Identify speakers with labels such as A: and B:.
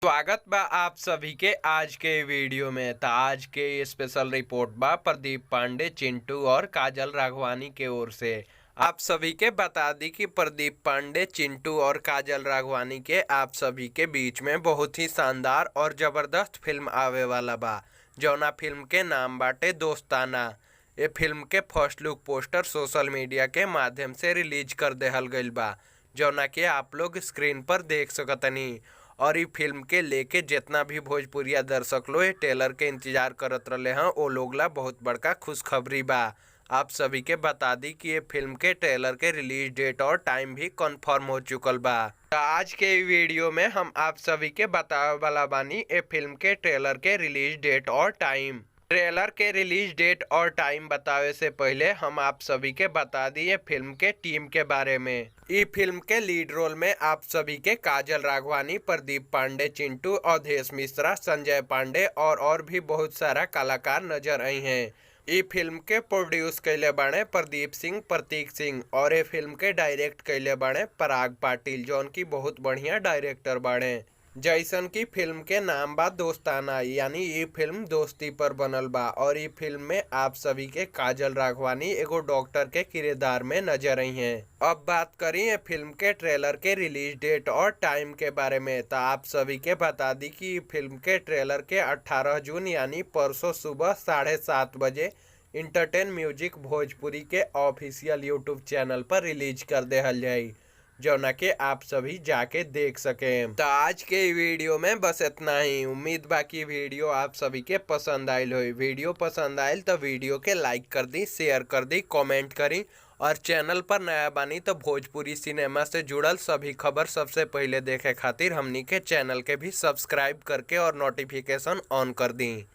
A: स्वागत बा आप सभी के आज के वीडियो में। तो आज के स्पेशल रिपोर्ट बा प्रदीप पांडे, चिंटू और काजल राघवानी के ओर से। आप सभी के बता दी कि प्रदीप पांडे, चिंटू और काजल राघवानी के आप सभी के बीच में बहुत ही शानदार और जबरदस्त फिल्म आवे वाला बा, जौना फिल्म के नाम बाटे दोस्ताना। ये फिल्म के first look poster social media के माध्यम से रिलीज कर देहल गईल बा, जौना के आप लोग स्क्रीन पर देख सकतनी। और ई फिल्म के लेके जितना भी भोजपुरिया दर्शक लोग ट्रेलर के इंतजार करत रहे हैं, वो लोग ला बहुत बड़का खुशखबरी बा। आप सभी के बता दी कि ये फिल्म के ट्रेलर के रिलीज डेट और टाइम भी कंफर्म हो चुकल बा। तो आज के वीडियो में हम आप सभी के बतावे वाला बानी ये फिल्म के ट्रेलर के रिलीज डेट और टाइम। ट्रेलर के रिलीज डेट और टाइम बतावे से पहले हम आप सभी के बता दिए फिल्म के टीम के बारे में। ई फिल्म के लीड रोल में आप सभी के काजल राघवानी, प्रदीप पांडे, चिंटू, अवधेश मिश्रा, संजय पांडे और भी बहुत सारा कलाकार नजर आई हैं। ई फिल्म के प्रोड्यूस कैले बाणे प्रदीप सिंह, प्रतीक सिंह और ये फिल्म के डायरेक्ट कैले बाणे पराग पाटिल, जौन की बहुत बढ़िया डायरेक्टर बाणे। जैसन की फिल्म के नाम बा दोस्ताना, यानी ये फिल्म दोस्ती पर बनल बा। और ये फिल्म में आप सभी के काजल राघवानी एगो डॉक्टर के किरदार में नजर आई हैं। अब बात करें ये फिल्म के ट्रेलर के रिलीज डेट और टाइम के बारे में, तो आप सभी के बता दी कि फिल्म के ट्रेलर के 18 जून यानी परसों सुबह 7:30 बजे इंटरटेन म्यूजिक भोजपुरी के ऑफिशियल यूट्यूब चैनल पर रिलीज कर देहल जाई, जौना के आप सभी जाके देख सकें। तो आज के वीडियो में बस इतना ही। उम्मीद बाकी वीडियो आप सभी के पसंद आयल हो। वीडियो पसंद आयल तो वीडियो के लाइक कर दी, शेयर कर दी, कमेंट करी। और चैनल पर नया बानी तो भोजपुरी सिनेमा से जुड़ल सभी खबर सबसे पहले देखे खातिर हमनी के चैनल के भी सब्सक्राइब करके और नोटिफिकेशन ऑन कर दी।